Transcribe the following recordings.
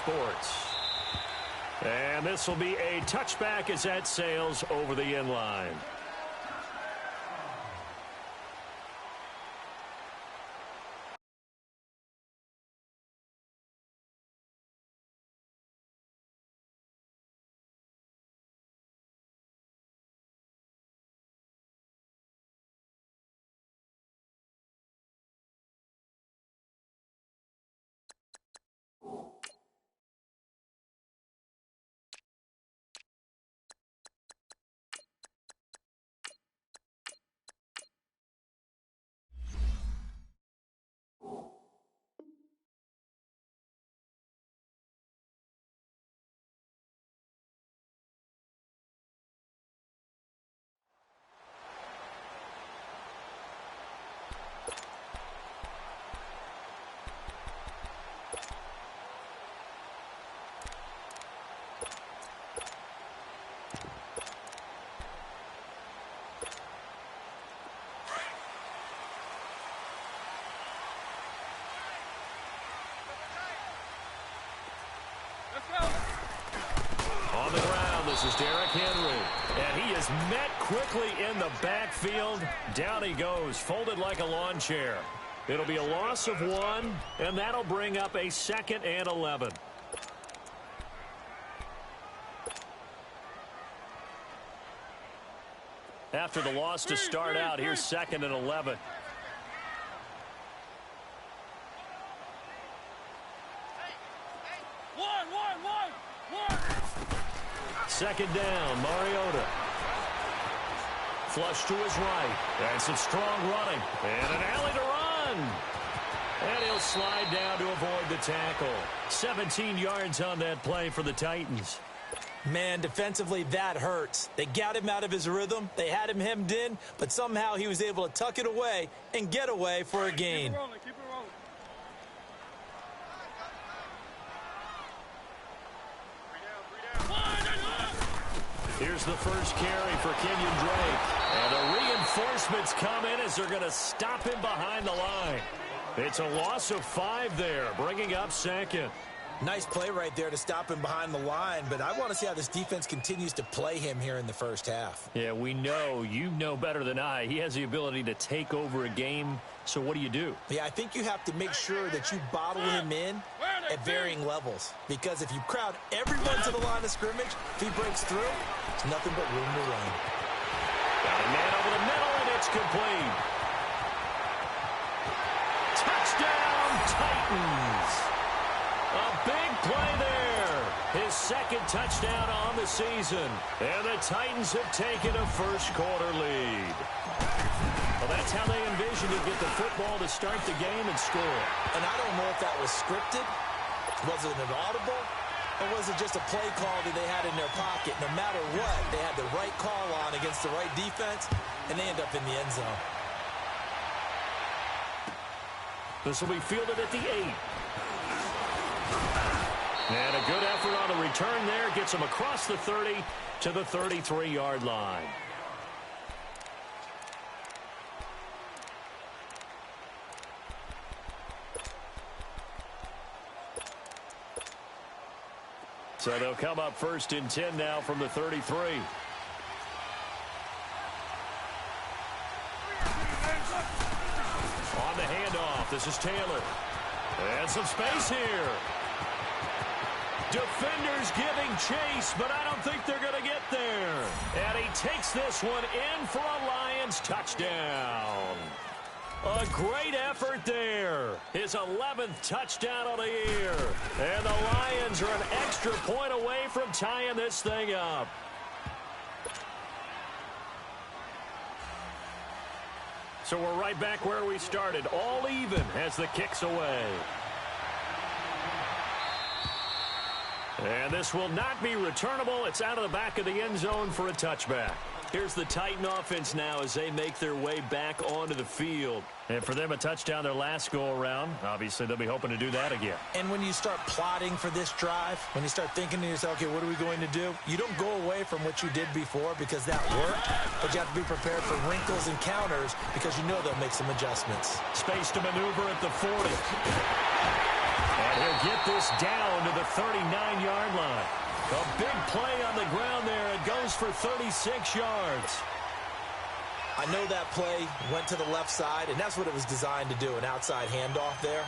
Sports. And this will be a touchback as that sails over the end line. On the ground, this is Derrick Henry. And he is met quickly in the backfield. Down he goes, folded like a lawn chair. It'll be a loss of 1, and that'll bring up a 2nd and 11. After the loss to start out, here's 2nd and 11. Second down, Mariota. Flush to his right. And some strong running. And an alley to run. And he'll slide down to avoid the tackle. 17 yards on that play for the Titans. Man, defensively, that hurts. They got him out of his rhythm. They had him hemmed in, but somehow he was able to tuck it away and get away for a gain. Keep it rolling, keep it rolling. Here's the first carry for Kenyon Drake. And the reinforcements come in as they're going to stop him behind the line. It's a loss of 5 there, bringing up 2nd. Nice play right there to stop him behind the line, but I want to see how this defense continues to play him here in the first half. Yeah, we know. You know better than I. He has the ability to take over a game, so what do? Yeah, I think you have to make sure that you bottle him in at varying levels, because if you crowd everyone to the line of scrimmage, if he breaks through, it's nothing but room to run. Got a man over the middle, and it's complete. Touchdown, Titans! A big play there. His 2nd touchdown on the season. And the Titans have taken a first-quarter lead. Well, that's how they envisioned to get the football to start the game and score. And I don't know if that was scripted. Was it an audible? Or was it just a play call that they had in their pocket? No matter what, they had the right call on against the right defense, and they end up in the end zone. This will be fielded at the 8. And a good effort on the return there. Gets him across the 30 to the 33-yard line. So they'll come up 1st and 10 now from the 33. On the handoff, this is Taylor. And some space here. Defenders giving chase, but I don't think they're going to get there. And he takes this one in for a Lions touchdown. A great effort there. His 11th touchdown of the year. And the Lions are an extra point away from tying this thing up. So we're right back where we started. All even as the kick's away. And this will not be returnable. It's out of the back of the end zone for a touchback. Here's the Titan offense now as they make their way back onto the field. And for them, a touchdown their last go-around. Obviously, they'll be hoping to do that again. And when you start plotting for this drive, when you start thinking to yourself, okay, what are we going to do? You don't go away from what you did before because that worked, but you have to be prepared for wrinkles and counters because you know they'll make some adjustments. Space to maneuver at the 40. And he'll get this down to the 39-yard line. A big play on the ground there. It goes for 36 yards. I know that play went to the left side, and that's what it was designed to do, an outside handoff there.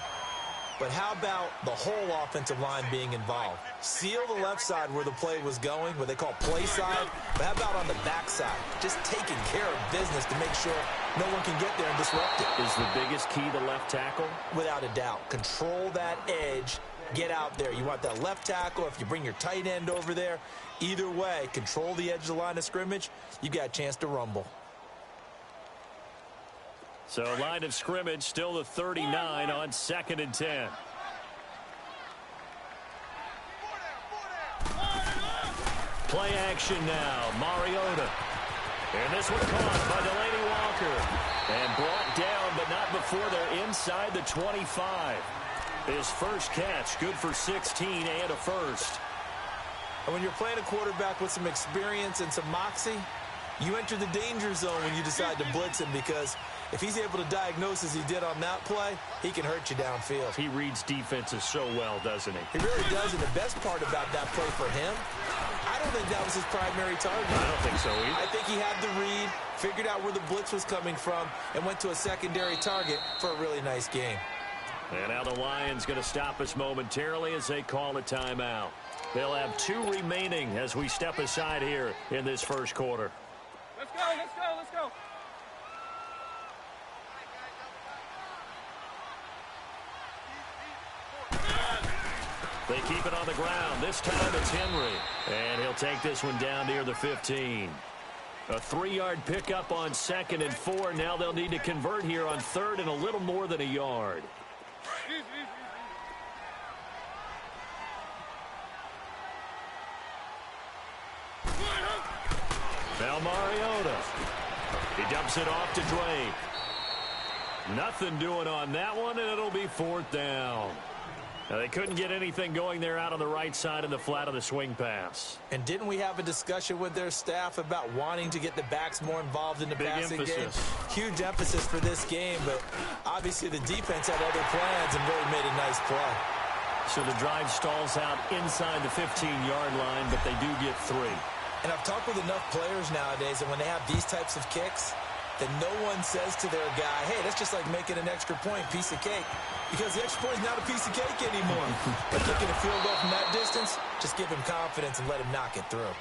But how about the whole offensive line being involved? Seal the left side where the play was going, what they call play side. But how about on the back side? Just taking care of business to make sure no one can get there and disrupt it. Is the biggest key the left tackle? Without a doubt. Control that edge. Get out there. You want that left tackle. If you bring your tight end over there, either way, control the edge of the line of scrimmage. You got a chance to rumble. So line of scrimmage still the 39 on 2nd and 10. Play action now. Mariota. And this one caught by Delaney Walker. And brought down, but not before they're inside the 25. His first catch, good for 16 and a first. And when you're playing a quarterback with some experience and some moxie, you enter the danger zone when you decide to blitz him, because if he's able to diagnose as he did on that play, he can hurt you downfield. He reads defenses so well, doesn't he? He really does, and the best part about that play for him, I don't think that was his primary target. I don't think so either. I think he had the read, figured out where the blitz was coming from, and went to a secondary target for a really nice game. And now the Lions going to stop us momentarily as they call a timeout. They'll have 2 remaining as we step aside here in this first quarter. Let's go, let's go, let's go. They keep it on the ground. This time it's Henry. And he'll take this one down near the 15. A 3-yard pickup on 2nd and 4. Now they'll need to convert here on 3rd and a little more than a yard. Now Mariota. He dumps it off to Drake. Nothing doing on that one, and it'll be 4th down. Now, they couldn't get anything going there out on the right side in the flat of the swing pass. And didn't we have a discussion with their staff about wanting to get the backs more involved in the passing game? Huge emphasis for this game, but obviously the defense had other plans and really made a nice play. So the drive stalls out inside the 15-yard line, but they do get 3. And I've talked with enough players nowadays, and when they have these types of kicks, that no one says to their guy, hey, that's just like making an extra point, piece of cake. Because the extra point is not a piece of cake anymore. But kicking a field goal from that distance, just give him confidence and let him knock it through.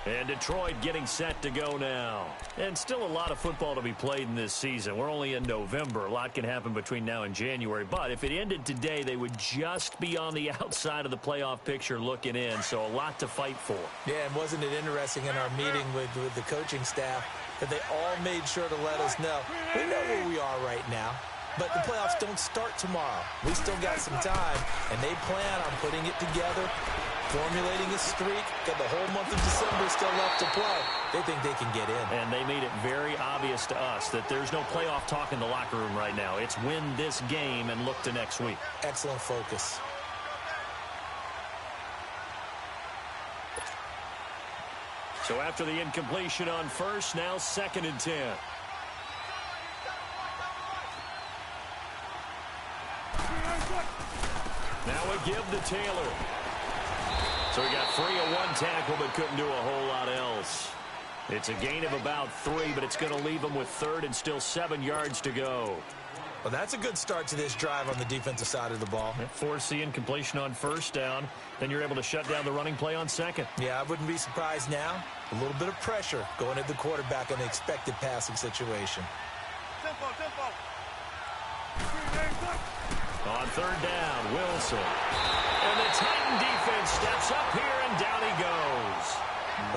And Detroit getting set to go now. And still a lot of football to be played in this season. We're only in November. A lot can happen between now and January. But if it ended today, they would just be on the outside of the playoff picture looking in. So a lot to fight for. Yeah, and wasn't it interesting in our meeting with the coaching staff that they all made sure to let us know, we know where we are right now, but the playoffs don't start tomorrow. We still got some time, and they plan on putting it together, formulating a streak, got the whole month of December still left to play. They think they can get in. And they made it very obvious to us that there's no playoff talk in the locker room right now. It's win this game and look to next week. Excellent focus. So after the incompletion on 1st, now 2nd and 10. Now a give to Taylor. So he got free of 1 tackle but couldn't do a whole lot else. It's a gain of about 3, but it's going to leave him with 3rd and still 7 yards to go. Well, that's a good start to this drive on the defensive side of the ball. Force the incompletion on 1st down. Then you're able to shut down the running play on 2nd. Yeah, I wouldn't be surprised now. A little bit of pressure going at the quarterback in the expected passing situation. Tempo, tempo. On 3rd down, Wilson. And the Titan defense steps up here, and down he goes.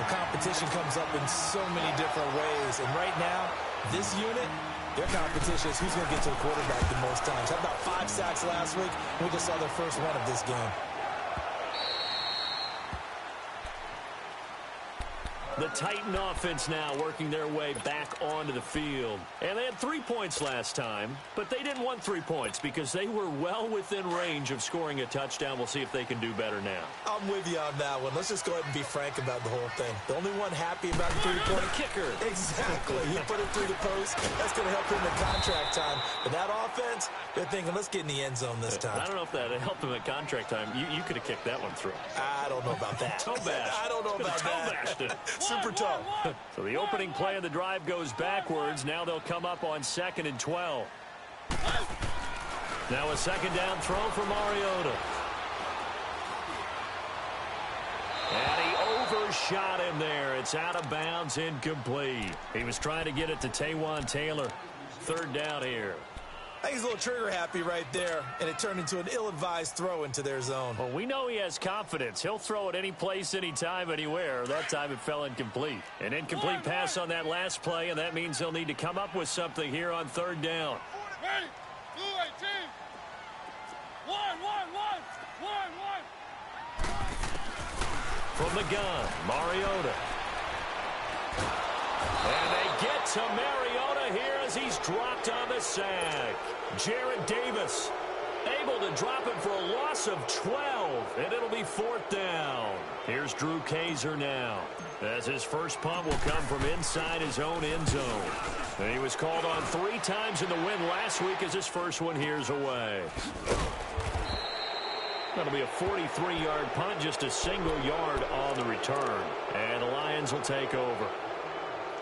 The competition comes up in so many different ways. And right now, this unit, their competition is who's going to get to the quarterback the most times. Had about 5 sacks last week. We just saw their first one of this game. The Titan offense now working their way back onto the field. And they had 3 points last time, but they didn't want 3 points because they were well within range of scoring a touchdown. We'll see if they can do better now. I'm with you on that one. Let's just go ahead and be frank about the whole thing. The only one happy about the three-point kicker. Exactly. He put it through the post. That's going to help him in contract time. But that offense, they're thinking, let's get in the end zone this time. I don't know if that helped him at contract time. You could have kicked that one through. I don't know about that. Toe bash. I don't know about that. Super toe. So the opening play of the drive goes backwards. Now they'll come up on 2nd and 12. Now a second down throw for Mariota. And he overshot him there. It's out of bounds, incomplete. He was trying to get it to Taywan Taylor. 3rd down here. I think he's a little trigger happy right there, and it turned into an ill-advised throw into their zone. Well, we know he has confidence. He'll throw it any place, anytime, anywhere. That time it fell incomplete. An incomplete pass on that last play, and that means they'll need to come up with something here on 3rd down. Ready? 2-18. 1. From the gun, Mariota. And they get to Mariota here as he's dropped on the sack. Jared Davis able to drop him for a loss of 12, and it'll be 4th down. Here's Drew Kaiser now, as his first punt will come from inside his own end zone. And he was called on 3 times in the win last week as his first one here's away. That'll be a 43-yard punt, just a single yard on the return. And the Lions will take over.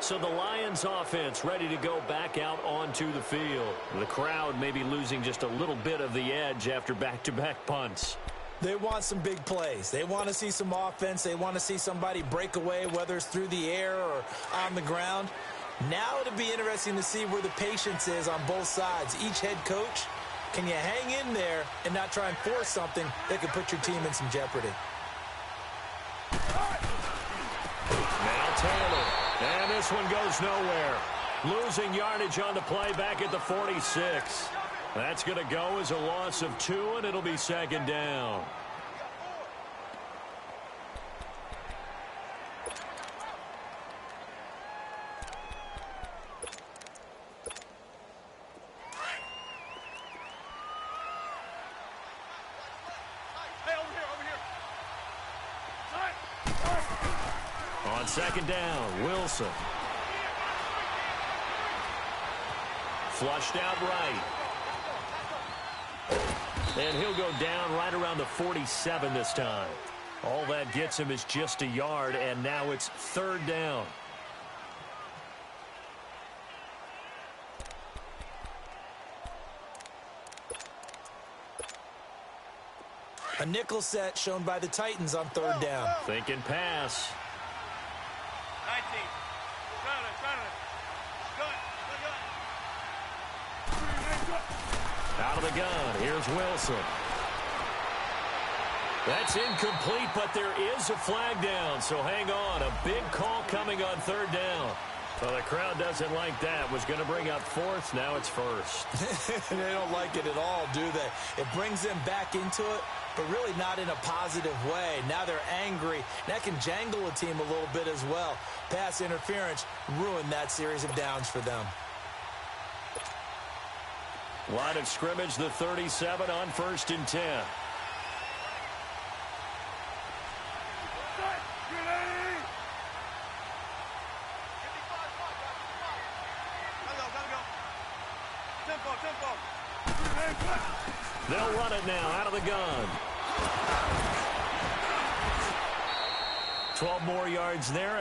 So the Lions offense ready to go back out onto the field. The crowd may be losing just a little bit of the edge after back-to-back punts. They want some big plays. They want to see some offense. They want to see somebody break away, whether it's through the air or on the ground. Now it'll be interesting to see where the patience is on both sides. Each head coach, can you hang in there and not try and force something that could put your team in some jeopardy? Now Taylor. And this one goes nowhere. Losing yardage on the play back at the 46. That's going to go as a loss of 2, and it'll be 2nd down. Hey, over here. On 2nd down, Wilson. Flushed out right. And he'll go down right around the 47 this time. All that gets him is just a yard, and now it's 3rd down. A nickel set shown by the Titans on 3rd down. Thinking pass. 19. Got it. Out of the gun, here's Wilson. That's incomplete, but there is a flag down, so hang on. A big call coming on 3rd down. Well, the crowd doesn't like that. Was going to bring up 4th, now it's 1st. They don't like it at all, do they? It brings them back into it, but really not in a positive way. Now they're angry. That can jangle a team a little bit as well. Pass interference ruined that series of downs for them. Line of scrimmage, the 37 on 1st and 10. They'll run it now out of the gun. 12 more yards there and